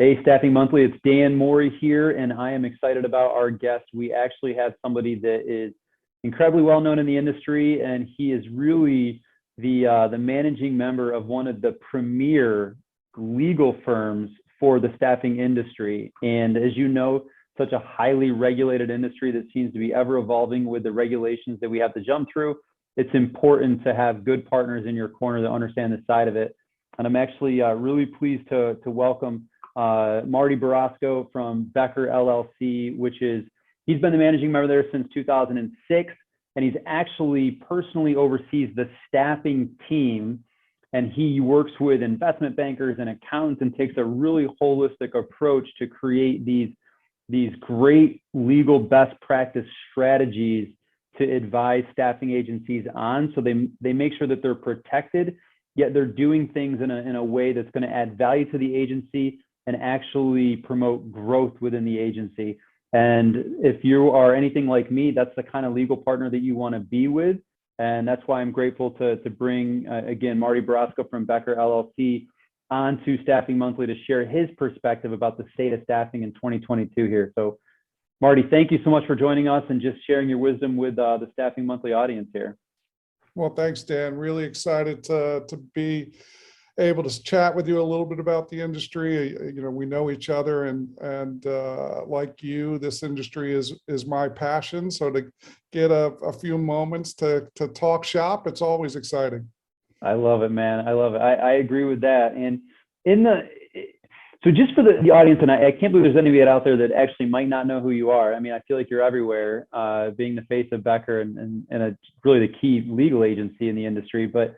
Hey, Staffing Monthly, it's Dan Mori here, and I am excited about our guest. We actually have somebody that is incredibly well known in the industry, and he is really the managing member of one of the premier legal firms for the staffing industry. And as you know, such a highly regulated industry that seems to be ever evolving with the regulations that we have to jump through. It's important to have good partners in your corner that understand this side of it. And I'm actually really pleased to welcome Mori Borosko from Becker LLC, he's been the managing member there since 2006, and he's actually personally oversees the staffing team, and he works with investment bankers and accountants and takes a really holistic approach to create these great legal best practice strategies to advise staffing agencies on, so they make sure that they're protected, yet they're doing things in a way that's going to add value to the agency and actually promote growth within the agency. And if you are anything like me, that's the kind of legal partner that you want to be with. And that's why I'm grateful to bring, again, Mori Borosko from Becker LLC onto Staffing Monthly to share his perspective about the state of staffing in 2022 here. So, Marty, thank you so much for joining us and just sharing your wisdom with the Staffing Monthly audience here. Well, thanks, Dan. Really excited to be able to chat with you a little bit about the industry. You know, we know each other, and like you, this industry is my passion. So to get a few moments to talk shop, it's always exciting. I love it, man. I love it. I agree with that. And so just for the audience, and I can't believe there's anybody out there that actually might not know who you are. I mean, I feel like you're everywhere, being the face of Becker and really the key legal agency in the industry. But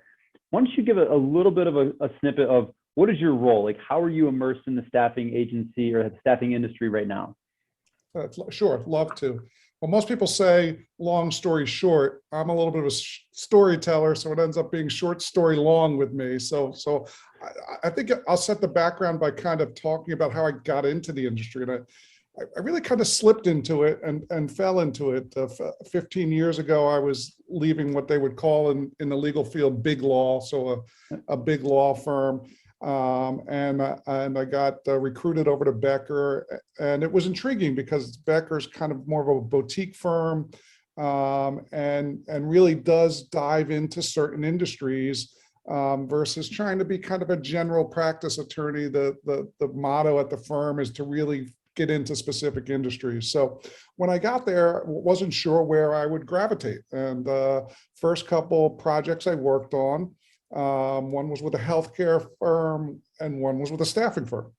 why don't you give a little bit of a snippet of what is your role? Like, how are you immersed in the staffing agency or the staffing industry right now? Sure, love to. Well, most people say, long story short. I'm a little bit of a storyteller, so it ends up being short story long with me. So I think I'll set the background by kind of talking about how I got into the industry. And I really kind of slipped into it and fell into it. 15 years ago, I was leaving what they would call in the legal field big law, so a big law firm. And I got recruited over to Becker, and it was intriguing because Becker's kind of more of a boutique firm, and really does dive into certain industries, versus trying to be kind of a general practice attorney. The motto at the firm is to really get into specific industries. So when I got there, wasn't sure where I would gravitate. And first couple projects I worked on, one was with a healthcare firm and one was with a staffing firm.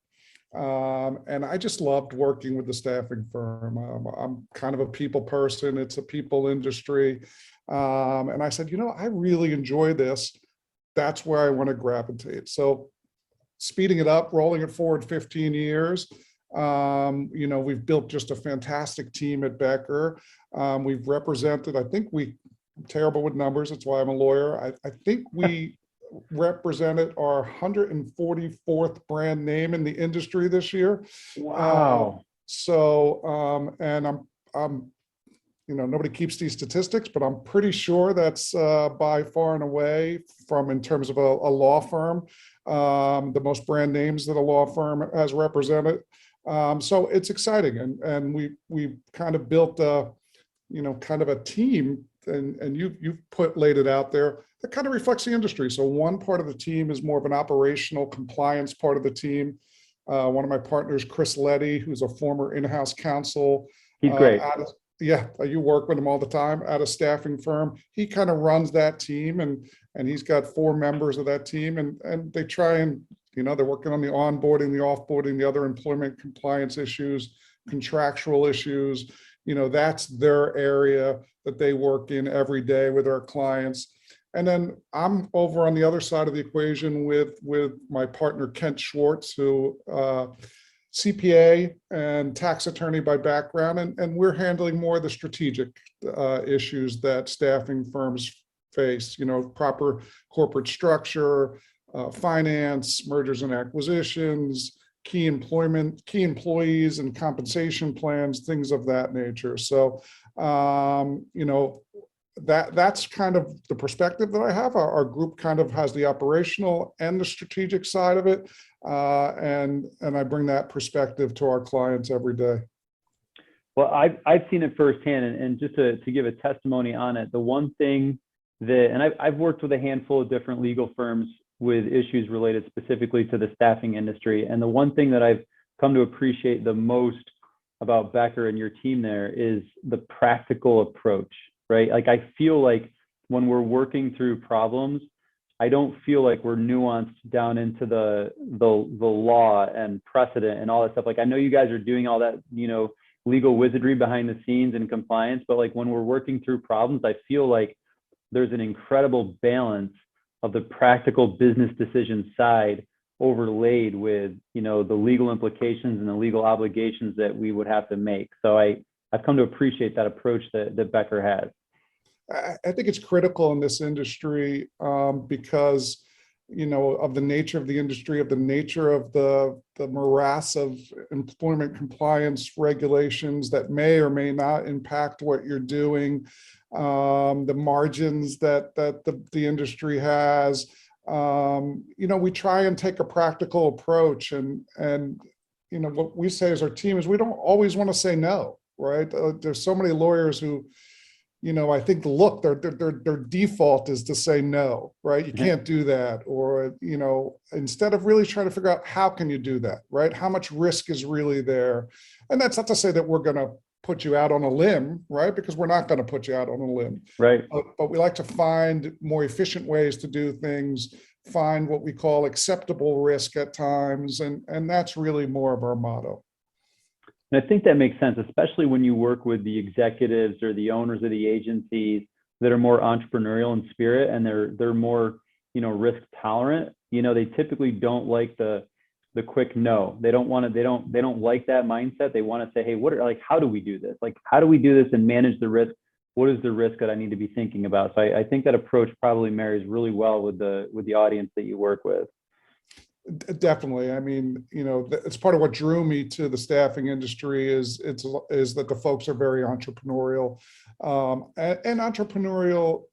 And I just loved working with the staffing firm. I'm kind of a people person. It's a people industry. And I said, you know, I really enjoy this. That's where I want to gravitate. So speeding it up, rolling it forward 15 years, you know, we've built just a fantastic team at Becker. We've represented, I'm terrible with numbers, that's why I'm a lawyer. I think we represented our 144th brand name in the industry this year. Wow. And I'm, you know, nobody keeps these statistics, but I'm pretty sure that's by far and away in terms of a law firm, the most brand names that a law firm has represented. So it's exciting, and we kind of built kind of a team, and you've laid it out there that kind of reflects the industry. So one part of the team is more of an operational compliance part of the team. One of my partners, Chris Letty, who's a former in-house counsel. He's great. You work with him all the time at a staffing firm. He kind of runs that team, and he's got 4 members of that team, and they try and, you know, they're working on the onboarding, the offboarding, the other employment compliance issues, contractual issues. You know, that's their area that they work in every day with our clients. And then I'm over on the other side of the equation with my partner, Kent Schwartz, who CPA and tax attorney by background, and we're handling more of the strategic issues that staffing firms face, you know, proper corporate structure, finance, mergers and acquisitions, key employees and compensation plans, things of that nature. So, you know, that's kind of the perspective that I have. Our group kind of has the operational and the strategic side of it. And I bring that perspective to our clients every day. Well, I've seen it firsthand, and just to give a testimony on it, the one thing that, and I've worked with a handful of different legal firms with issues related specifically to the staffing industry. And the one thing that I've come to appreciate the most about Becker and your team there is the practical approach, right? Like, I feel like when we're working through problems, I don't feel like we're nuanced down into the law and precedent and all that stuff. Like, I know you guys are doing all that, legal wizardry behind the scenes and compliance, but like when we're working through problems, I feel like there's an incredible balance of the practical business decision side overlaid with, the legal implications and the legal obligations that we would have to make. So I've come to appreciate that approach that Becker has. I think it's critical in this industry because, of the nature of the industry, of the nature of the morass of employment compliance regulations that may or may not impact what you're doing, the margins that the industry has. We try and take a practical approach, and what we say as our team is we don't always want to say no, right? There's so many lawyers who, I think their default is to say no, right? You can't do that. Or, instead of really trying to figure out how can you do that, right? How much risk is really there? And that's not to say that we're going to put you out on a limb, right? Because we're not going to put you out on a limb. Right. But we like to find more efficient ways to do things, find what we call acceptable risk at times. And that's really more of our motto. And I think that makes sense, especially when you work with the executives or the owners of the agencies that are more entrepreneurial in spirit, and they're more, risk tolerant. They typically don't like the quick no. They don't like that mindset. They want to say, hey, how do we do this? Like, how do we do this and manage the risk? What is the risk that I need to be thinking about? So I think that approach probably marries really well with the audience that you work with. Definitely. I mean, it's part of what drew me to the staffing industry is that the folks are very entrepreneurial, and entrepreneurial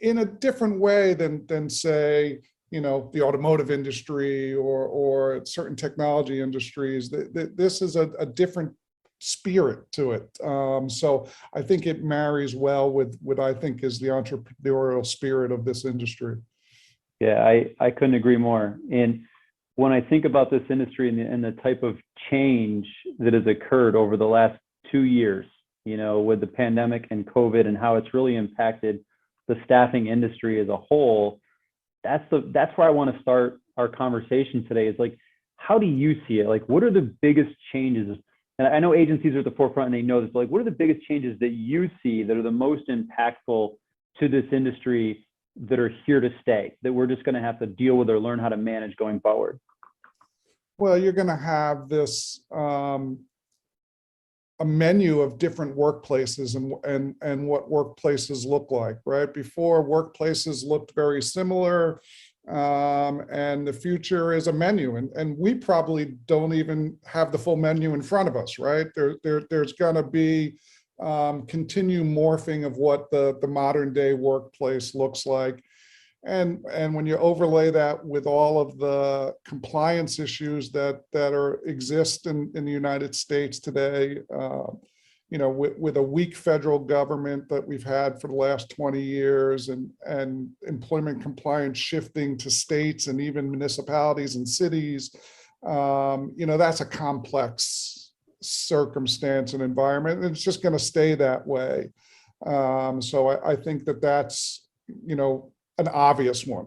in a different way than say, the automotive industry or certain technology industries. This is a different spirit to it. So I think it marries well with what I think is the entrepreneurial spirit of this industry. Yeah, I couldn't agree more. And when I think about this industry and the type of change that has occurred over the last 2 years, with the pandemic and COVID and how it's really impacted the staffing industry as a whole, that's where I want to start our conversation today. Is like, how do you see it? Like, what are the biggest changes? And I know agencies are at the forefront and they know this, but like, what are the biggest changes that you see that are the most impactful to this industry that are here to stay, that we're just going to have to deal with or learn how to manage going forward? Well, you're going to have this a menu of different workplaces and what workplaces look like, right? Before, workplaces looked very similar, and the future is a menu, and we probably don't even have the full menu in front of us, right? There's going to be continue morphing of what the modern day workplace looks like. And when you overlay that with all of the compliance issues that exist in the United States today, with a weak federal government that we've had for the last 20 years and employment compliance shifting to states and even municipalities and cities, that's a complex circumstance and environment, and it's just going to stay that way. So I think that's, an obvious one.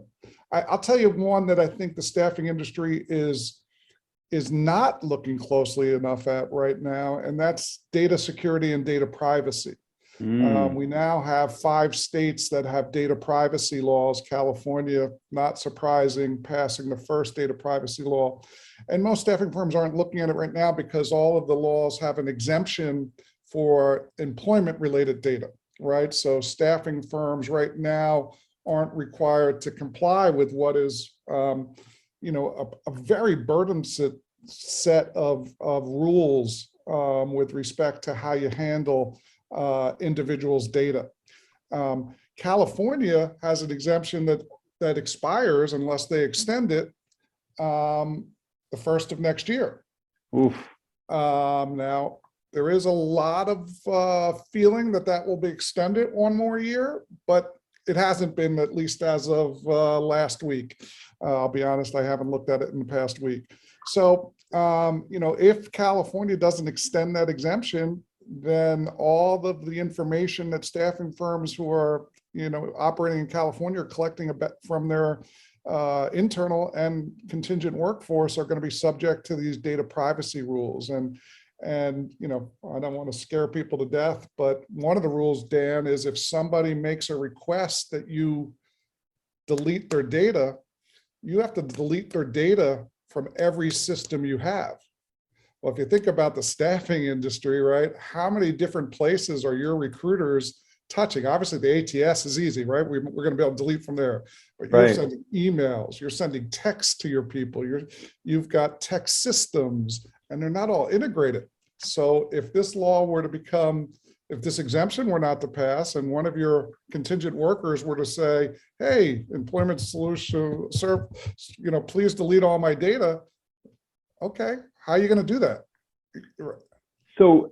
I'll tell you one that I think the staffing industry is not looking closely enough at right now, and that's data security and data privacy. We now have 5 states that have data privacy laws. California, not surprising, passing the first data privacy law. And most staffing firms aren't looking at it right now because all of the laws have an exemption for employment-related data, right? So staffing firms right now aren't required to comply with what is, a very burdensome set of rules with respect to how you handle individuals' data. California has an exemption that expires unless they extend it the 1st of next year. Oof. Now, there is a lot of feeling that will be extended one more year, but it hasn't been, at least as of last week. I'll be honest, I haven't looked at it in the past week. So, if California doesn't extend that exemption, then all of the information that staffing firms who are, operating in California are collecting from their internal and contingent workforce are going to be subject to these data privacy rules. And I don't want to scare people to death, but one of the rules, Dan, is if somebody makes a request that you delete their data, you have to delete their data from every system you have. Well, if you think about the staffing industry, right, how many different places are your recruiters touching? Obviously, the ATS is easy, right? We're going to be able to delete from there. But you're Right. sending emails, you're sending texts to your people, you've got text systems, and they're not all integrated. So if this law were to become, if this exemption were not to pass, and one of your contingent workers were to say, hey, employment solution, sir, please delete all my data. Okay, how are you going to do that? So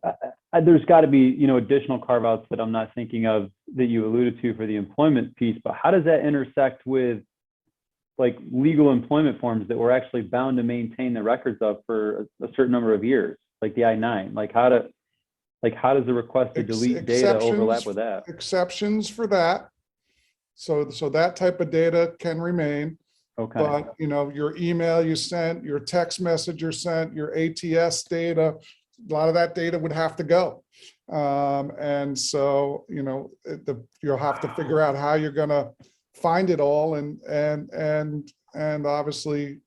there's got to be, additional carve outs that I'm not thinking of that you alluded to for the employment piece, but how does that intersect with like legal employment forms that we're actually bound to maintain the records of for a certain number of years, like the I-9? Like how does the request to delete data overlap with that? Exceptions for that. So that type of data can remain. Okay. But your email you sent, your text message you sent, your ATS data, a lot of that data would have to go. And so you'll have to figure out how you're going to find it all and obviously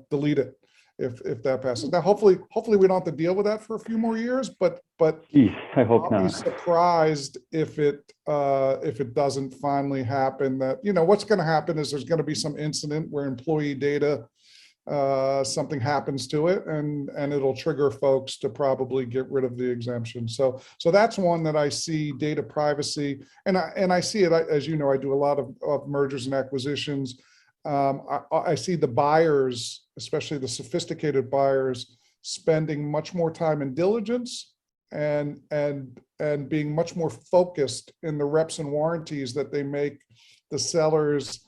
delete it if that passes. Now, hopefully we don't have to deal with that for a few more years, but Jeez, I hope I'll be not. surprised if it doesn't finally happen. That what's going to happen is there's going to be some incident where employee data, something happens to it, and it'll trigger folks to probably get rid of the exemption. So that's one that I see, data privacy, and I see it, as you know, I do a lot of mergers and acquisitions. I see the buyers, especially the sophisticated buyers, spending much more time in diligence and being much more focused in the reps and warranties that they make the sellers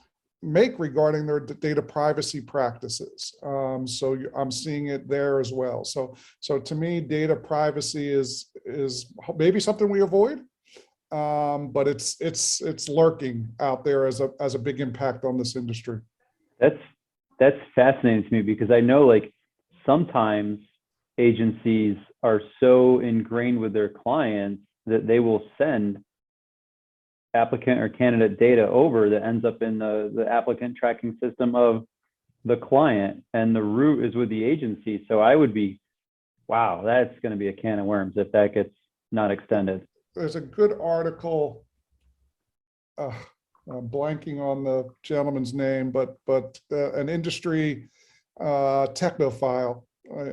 make regarding their data privacy practices. So I'm seeing it there as well. So to me, data privacy is maybe something we avoid, but it's lurking out there as a big impact on this industry. That's fascinating to me, because I know like sometimes agencies are so ingrained with their clients that they will send applicant or candidate data over that ends up in the applicant tracking system of the client, and the root is with the agency. So I would be, wow, that's going to be a can of worms if that gets not extended. There's a good article, I'm blanking on the gentleman's name, but an industry technophile,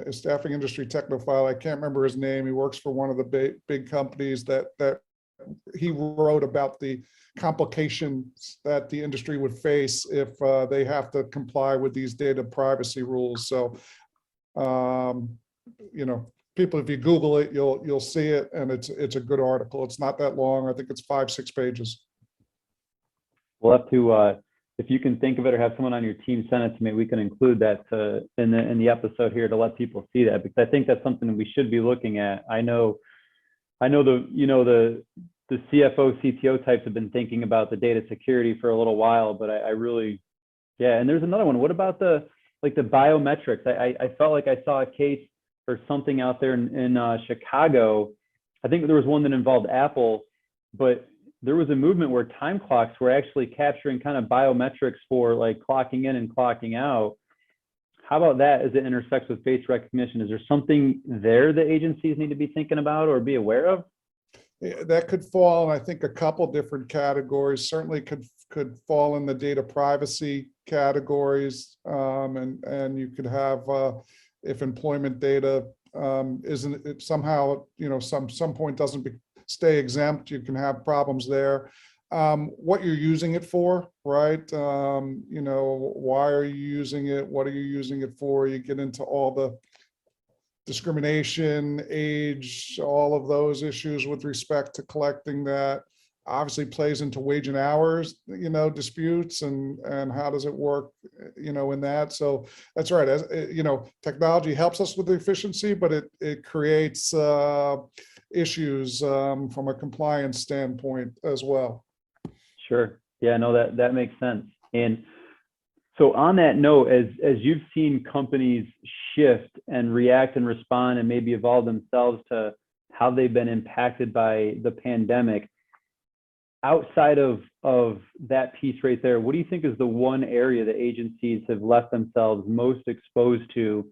a staffing industry technophile. I can't remember his name. He works for one of the big companies that he wrote about the complications that the industry would face if they have to comply with these data privacy rules. So, people, if you Google it, you'll see it, and it's a good article. It's not that long. I think it's 5-6 pages. We'll have to, if you can think of it or have someone on your team send it to me, we can include that in the episode here to let people see that, because I think that's something that we should be looking at. I know the CFO, CTO types have been thinking about the data security for a little while, but I really, yeah. And there's another one. What about the biometrics? I felt like I saw a case or something out there in Chicago. I think there was one that involved Apple, but there was a movement where time clocks were actually capturing kind of biometrics for like clocking in and clocking out. How about that as it intersects with face recognition? Is there something there that agencies need to be thinking about or be aware of? Yeah, that could fall in, I think, a couple different categories. Certainly could fall in the data privacy categories, and you could have if employment data isn't, it somehow some point doesn't stay exempt, you can have problems there. What you're using it for, right? You know, why are you using it? What are you using it for? You get into all the discrimination, age, all of those issues with respect to collecting that. Obviously plays into wage and hours, you know, disputes and how does it work, you know, in that. So that's right. As you know, technology helps us with the efficiency, but it creates issues from a compliance standpoint as well. Sure. Yeah, no, that makes sense. And so on that note, as you've seen companies shift and react and respond and maybe evolve themselves to how they've been impacted by the pandemic, outside of that piece right there, what do you think is the one area that agencies have left themselves most exposed to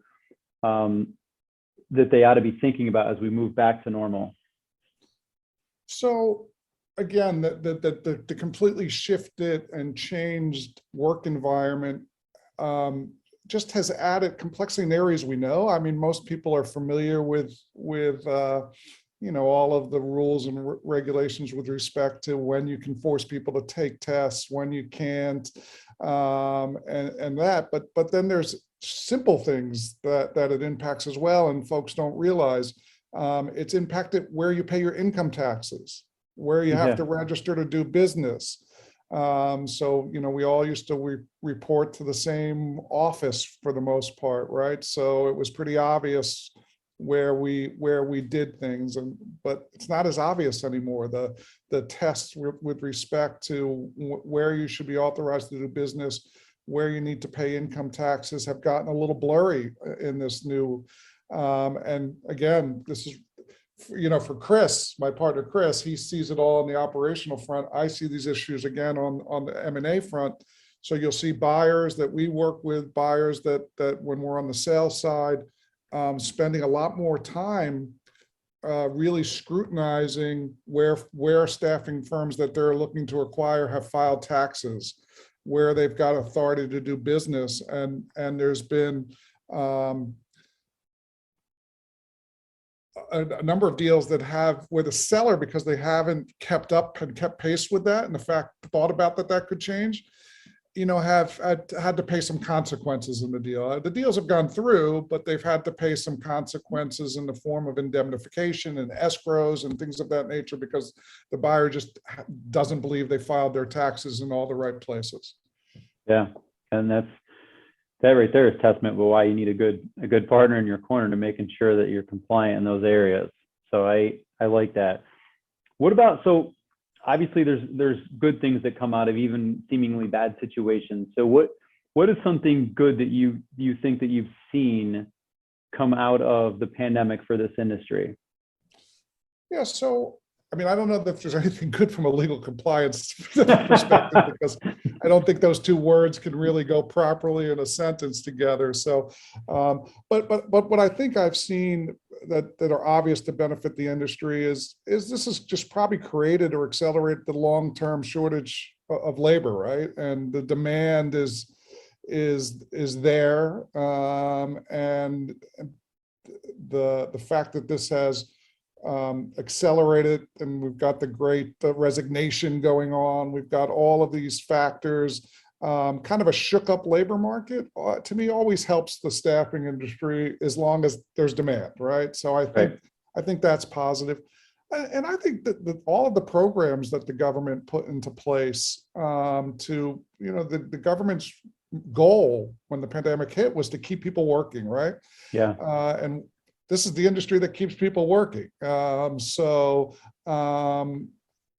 that they ought to be thinking about as we move back to normal? So again, the completely shifted and changed work environment just has added complexity in areas we know. I mean, most people are familiar with you know, all of the rules and regulations with respect to when you can force people to take tests, when you can't, and that. But then there's simple things that it impacts as well, and folks don't realize. It's impacted where you pay your income taxes, where you have to register to do business. So, you know, we all used to report to the same office for the most part, right? So it was pretty obvious where we did things, but it's not as obvious anymore. The tests with respect to where you should be authorized to do business, where you need to pay income taxes have gotten a little blurry in this new. And again, this is, you know, for Chris, my partner Chris, he sees it all on the operational front. I see these issues again on the M&A front. So you'll see buyers that we work with, buyers that when we're on the sales side, spending a lot more time really scrutinizing where staffing firms that they're looking to acquire have filed taxes, where they've got authority to do business, and there's been a number of deals that have where the seller, because they haven't kept up and kept pace with that, and the fact thought about that could change, you know, have had to pay some consequences in the deal. The deals have gone through, but they've had to pay some consequences in the form of indemnification and escrows and things of that nature, because the buyer just doesn't believe they filed their taxes in all the right places. Yeah, and that right there is testament to why you need a good partner in your corner to making sure that you're compliant in those areas. So I like that. What about, so obviously there's good things that come out of even seemingly bad situations. So what is something good that you think that you've seen come out of the pandemic for this industry? Yeah, so I mean, I don't know if there's anything good from a legal compliance perspective, because I don't think those two words can really go properly in a sentence together. So, but what I think I've seen that are obvious to benefit the industry is this has just probably created or accelerated the long-term shortage of labor, right? And the demand is there, and the fact that this has accelerated, and we've got the great resignation going on. We've got all of these factors, kind of a shook up labor market, to me always helps the staffing industry as long as there's demand, right? So I think that's positive. And I think that all of the programs that the government put into place to, you know, the government's goal when the pandemic hit was to keep people working, right? Yeah. And this is the industry that keeps people working.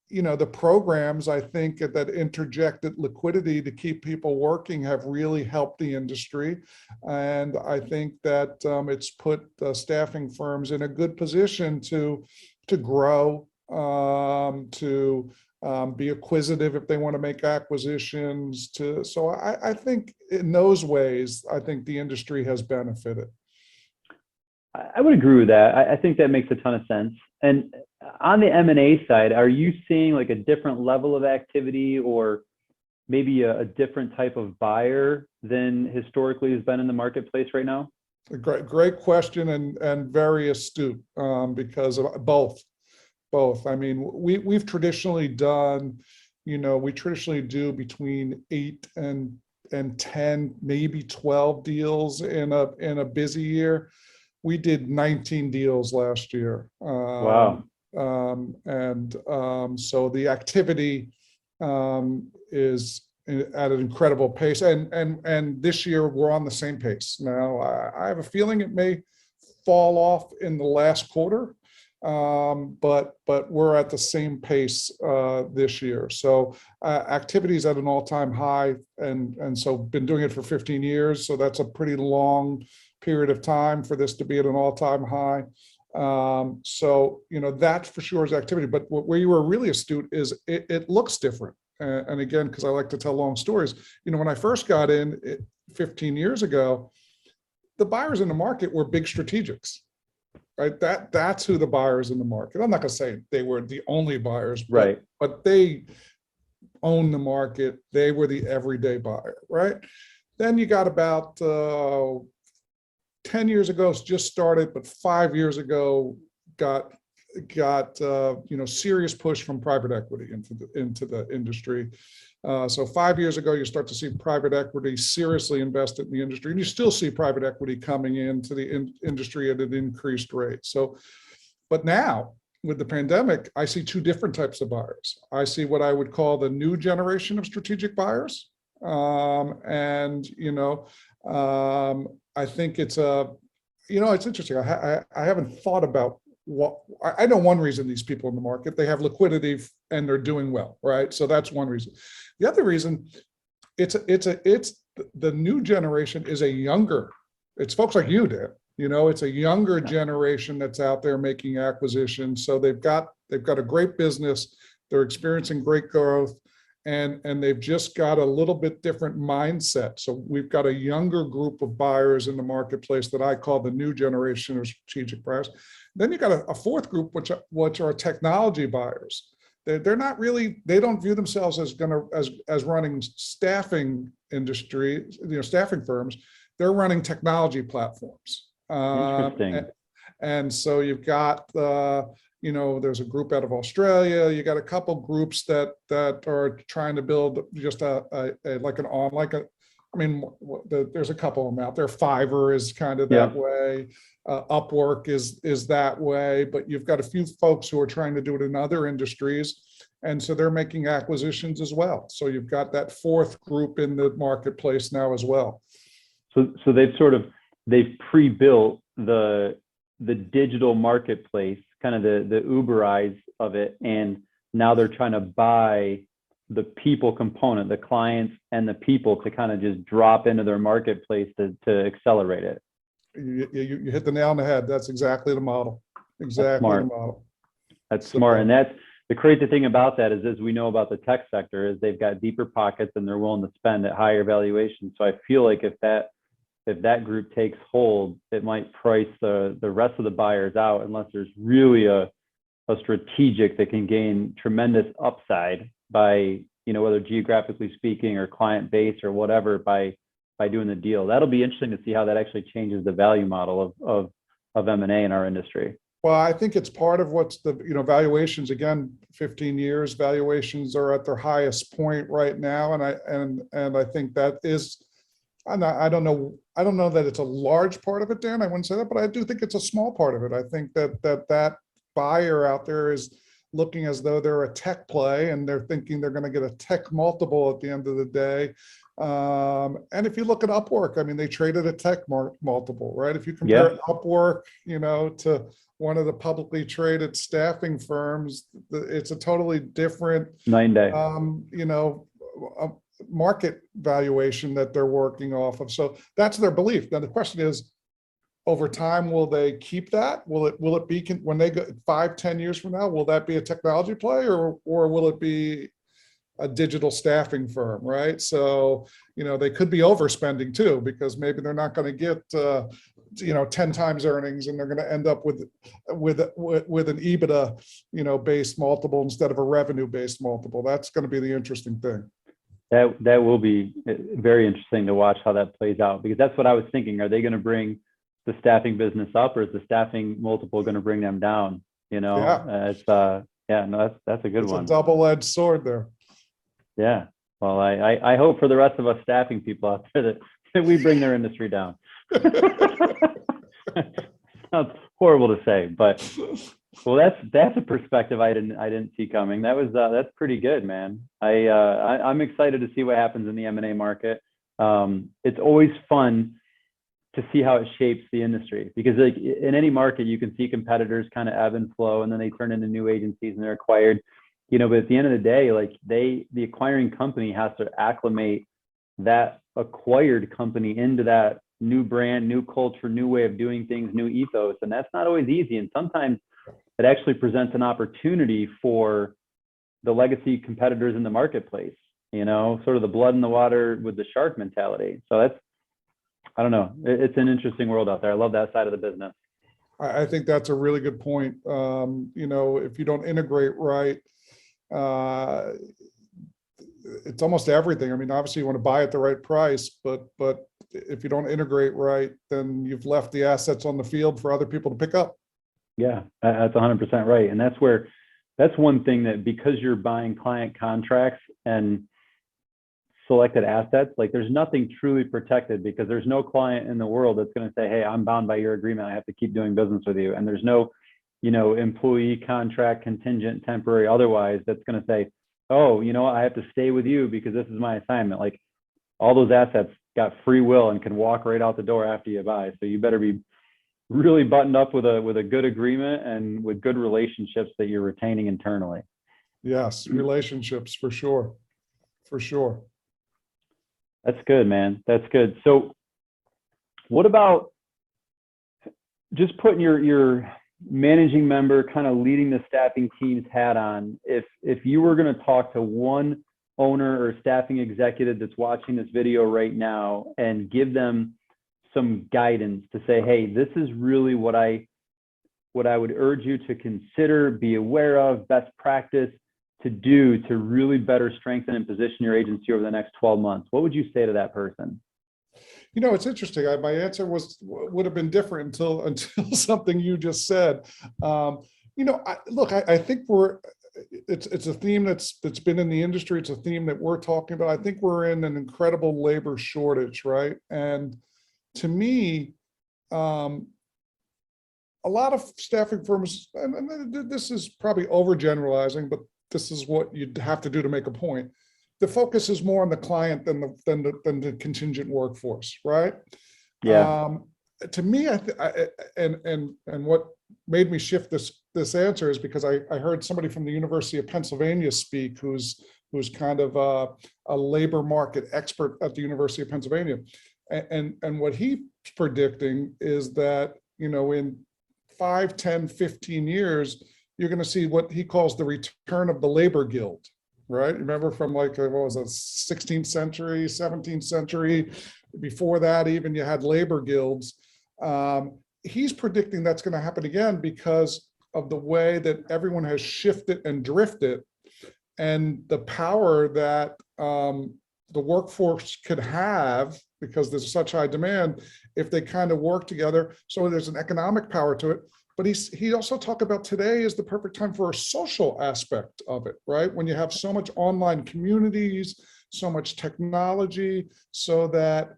You know, the programs, I think, that interjected liquidity to keep people working have really helped the industry. And I think that it's put staffing firms in a good position to grow, to be acquisitive if they want to make acquisitions. So I think in those ways, I think the industry has benefited. I would agree with that. I think that makes a ton of sense. And on the M&A side, are you seeing like a different level of activity, or maybe a different type of buyer than historically has been in the marketplace right now? Great question, and very astute, because of both. both. I mean, we've traditionally done, we traditionally do between 8 and 10, maybe 12 deals in a busy year. We did 19 deals last year. Wow. So the activity is at an incredible pace, and this year we're on the same pace. Now I have a feeling it may fall off in the last quarter, but we're at the same pace this year. So activity is at an all-time high, and so been doing it for 15 years. So that's a pretty long period of time for this to be at an all-time high. So that for sure is activity. But where you were really astute is it looks different. And again, because I like to tell long stories, when I first got in 15 years ago, the buyers in the market were big strategics, right? That's who the buyers in the market. I'm not going to say they were the only buyers, Right. but they own the market. They were the everyday buyer, right? Then you got about 10 years ago, it's just started, but 5 years ago got serious push from private equity into the industry. So 5 years ago, you start to see private equity seriously invested in the industry, and you still see private equity coming into the industry at an increased rate. So, but now with the pandemic, I see two different types of buyers. I see what I would call the new generation of strategic buyers, I think it's it's interesting. I haven't thought about what I know. One reason these people in the market, they have liquidity and they're doing well, right? So that's one reason. The other reason, it's the new generation is it's folks like you, Dan. It's a younger generation that's out there making acquisitions. So they've got a great business. They're experiencing great growth. And they've just got a little bit different mindset. So we've got a younger group of buyers in the marketplace that I call the new generation of strategic buyers. Then you got a fourth group, which are technology buyers. They're not really, they don't view themselves as running staffing industry, staffing firms. They're running technology platforms. Interesting. And so you've got there's a group out of Australia. You got a couple groups that are trying to build just there's a couple of them out there. Fiverr is kind of that way. Upwork is that way. But you've got a few folks who are trying to do it in other industries, and so they're making acquisitions as well. So you've got that fourth group in the marketplace now as well. So they've pre-built the digital marketplace, kind of the Uberize of it, and now they're trying to buy the people component, the clients and the people, to kind of just drop into their marketplace to accelerate it. You hit the nail on the head. That's exactly the model. Exactly the model. That's smart. And that's the crazy thing about that is, as we know about the tech sector, is they've got deeper pockets and they're willing to spend at higher valuations. So I feel like if that group takes hold, it might price the rest of the buyers out, unless there's really a strategic that can gain tremendous upside by, whether geographically speaking or client base or whatever, by doing the deal. That'll be interesting to see how that actually changes the value model of M&A in our industry. Well, I think it's part of what's the, valuations, again, 15 years, valuations are at their highest point right now. And I think that is, I don't know that it's a large part of it, Dan. I wouldn't say that, but I do think it's a small part of it. I think that buyer out there is looking as though they're a tech play, and they're thinking they're going to get a tech multiple at the end of the day. And if you look at Upwork, I mean, they traded a tech multiple, right? If you compare Upwork, to one of the publicly traded staffing firms, it's a totally different 9 day, market valuation that they're working off of. So that's their belief. Now the question is, over time, will they keep that? Will it be, when they go 5-10 years from now, will that be a technology play, or will it be a digital staffing firm, right? So, they could be overspending too, because maybe they're not going to get 10 times earnings, and they're going to end up with an EBITDA based multiple instead of a revenue based multiple. That's going to be the interesting thing. That will be very interesting to watch how that plays out, because that's what I was thinking. Are they going to bring the staffing business up, or is the staffing multiple going to bring them down? you know. Yeah. Yeah, no, that's a good It's one. a double-edged sword there. Yeah. Well, I hope for the rest of us staffing people out there that we bring their industry down. Sounds horrible to say, but well, that's a perspective I didn't see coming. That's pretty good, man. I'm excited to see what happens in the M&A market. It's always fun to see how it shapes the industry, because like in any market you can see competitors kind of ebb and flow, and then they turn into new agencies and they're acquired, you know. But at the end of the day, like the acquiring company has to acclimate that acquired company into that new brand, new culture, new way of doing things, new ethos, and that's not always easy. And sometimes it actually presents an opportunity for the legacy competitors in the marketplace, you know, sort of the blood in the water with the shark mentality. So I don't know. It's an interesting world out there. I love that side of the business. I think that's a really good point. You know, if you don't integrate right, it's almost everything. I mean, obviously you want to buy at the right price, but if you don't integrate right, then you've left the assets on the field for other people to pick up. Yeah, that's 100% right. And that's one thing, that because you're buying client contracts and selected assets, like there's nothing truly protected, because there's no client in the world that's going to say, hey, I'm bound by your agreement, I have to keep doing business with you. And there's no, you know, employee contract, contingent, temporary, otherwise, that's going to say, oh, you know, I have to stay with you because this is my assignment. Like all those assets got free will and can walk right out the door after you buy. So you better be really buttoned up with a good agreement and with good relationships that you're retaining internally. Yes, relationships for sure. For sure. That's good, man. That's good. So what about just putting your managing member, kind of leading the staffing team's hat on? If you were going to talk to one owner or staffing executive that's watching this video right now and give them some guidance to say, hey, this is really what I would urge you to consider, be aware of, best practice to do to really better strengthen and position your agency over the next 12 months, what would you say to that person? You know, it's interesting. My answer would have been different until something you just said. You know, I think it's a theme that's been in the industry. It's a theme that we're talking about. I think we're in an incredible labor shortage, right? And to me, a lot of staffing firms, and this is probably overgeneralizing, but this is what you'd have to do to make a point. The focus is more on the client than the contingent workforce, right? Yeah. To me, and what made me shift this answer is because I heard somebody from the University of Pennsylvania speak, who's kind of a labor market expert at the University of Pennsylvania, and what he's predicting is that, you know, in 5, 10, 15 years, you're going to see what he calls the return of the labor guild, right? Remember from like, what was it, 16th century, 17th century, before that even you had labor guilds. He's predicting that's going to happen again because of the way that everyone has shifted and drifted, and the power that the workforce could have, because there's such high demand, if they kind of work together. So there's an economic power to it. But he also talked about today is the perfect time for a social aspect of it, right? When you have so much online communities, so much technology, so that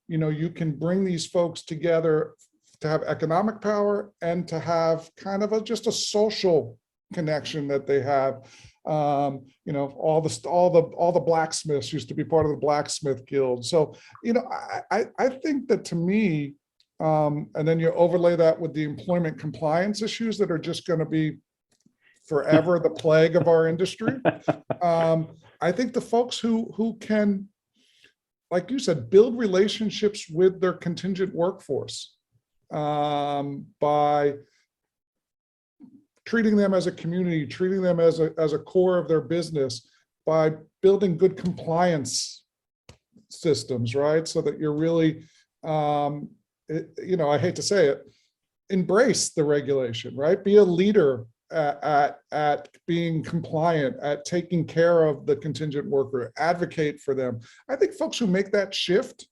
you know, you can bring these folks together to have economic power and to have kind of just a social connection that they have. You know, all the blacksmiths used to be part of the blacksmith guild. So, you know, I think that, to me, and then you overlay that with the employment compliance issues that are just going to be forever the plague of our industry. I think the folks who can, like you said, build relationships with their contingent workforce by treating them as a community, treating them as a core of their business, by building good compliance systems, right? So that you're really, you know, I hate to say it, embrace the regulation, right? Be a leader at being compliant, at taking care of the contingent worker, advocate for them. I think folks who make that shift,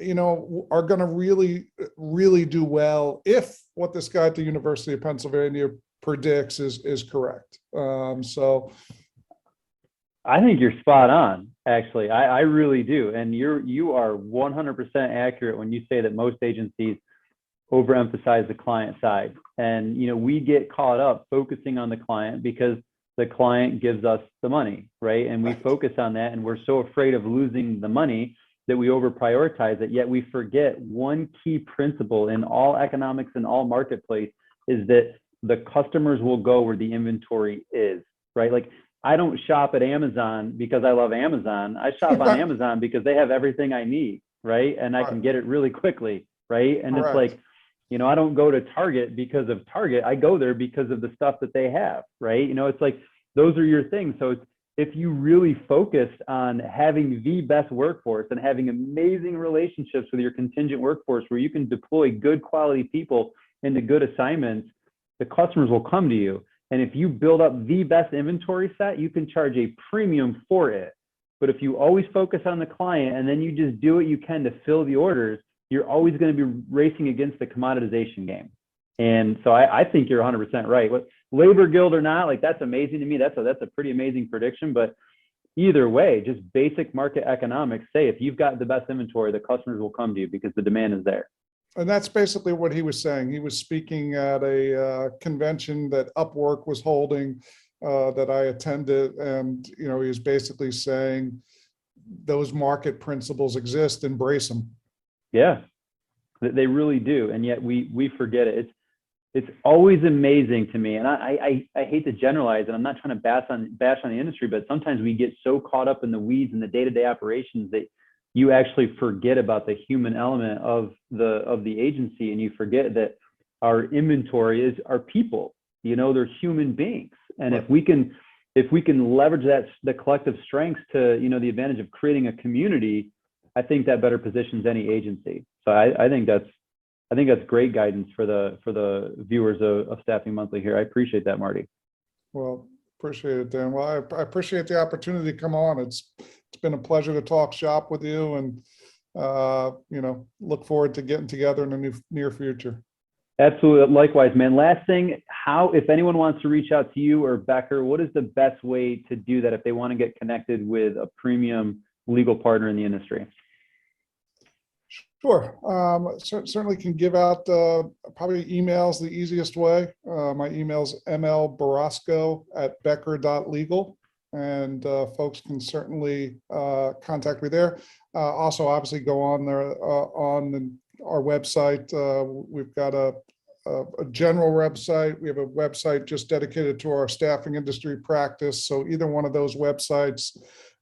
are going to really do well if what this guy at the University of Pennsylvania predicts is correct. So I think you're spot on, actually. I really do. And you are 100% accurate when you say that most agencies overemphasize the client side. And, we get caught up focusing on the client because the client gives us the money, right? And we focus on that, and we're so afraid of losing the money that we over prioritize it. Yet we forget one key principle in all economics and all marketplace is that the customers will go where the inventory is, right? Like, I don't shop at Amazon because I love Amazon. I shop on Amazon because they have everything I need, right? And I can get it really quickly, right? And it's like, I don't go to Target because of Target. I go there because of the stuff that they have, right? It's like, those are your things. So if you really focus on having the best workforce and having amazing relationships with your contingent workforce where you can deploy good quality people into good assignments, the customers will come to you. And if you build up the best inventory set, you can charge a premium for it. But if you always focus on the client and then you just do what you can to fill the orders, you're always going to be racing against the commoditization game. And so I think you're 100% right. What labor guild or not, like, that's amazing to me. That's a pretty amazing prediction. But either way, just basic market economics say if you've got the best inventory, the customers will come to you because the demand is there. And that's basically what he was saying. He was speaking at a convention that Upwork was holding that I attended. And, he was basically saying those market principles exist, embrace them. Yeah, they really do. And yet we forget it. It's always amazing to me. And I hate to generalize, and I'm not trying to bash on the industry, but sometimes we get so caught up in the weeds and the day-to-day operations that you actually forget about the human element of the agency, and you forget that our inventory is our people. They're human beings, and if we can leverage the collective strengths to the advantage of creating a community, I think that better positions any agency. So I think that's great guidance for the viewers of Staffing Monthly here. I appreciate that, Marty. Well, appreciate it, Dan. Well, I appreciate the opportunity to come on. It's been a pleasure to talk shop with you, and look forward to getting together in the near future. Absolutely. Likewise, man. Last thing, if anyone wants to reach out to you or Becker, what is the best way to do that if they want to get connected with a premium legal partner in the industry? Sure. Certainly can give out probably emails the easiest way. My email's mlborosko@becker.legal, and folks can certainly contact me there. Also, obviously, go on there on our website. We've got a general website. We have a website just dedicated to our staffing industry practice. So either one of those websites,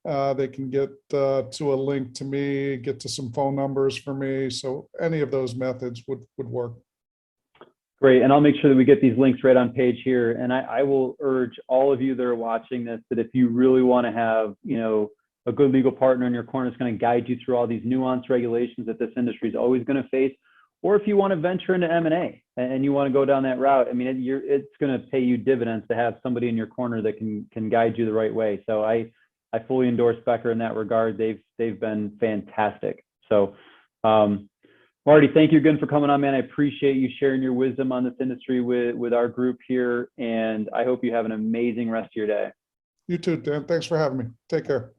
they can get to a link to me, get to some phone numbers for me. So any of those methods would work. Great. And I'll make sure that we get these links right on page here. And I will urge all of you that are watching this, that if you really want to have, a good legal partner in your corner that's going to guide you through all these nuanced regulations that this industry is always going to face, or if you want to venture into M&A and you want to go down that route, I mean, it's going to pay you dividends to have somebody in your corner that can guide you the right way. So I fully endorse Becker in that regard. They've been fantastic. So, Marty, thank you again for coming on, man. I appreciate you sharing your wisdom on this industry with our group here, and I hope you have an amazing rest of your day. You too, Dan. Thanks for having me. Take care.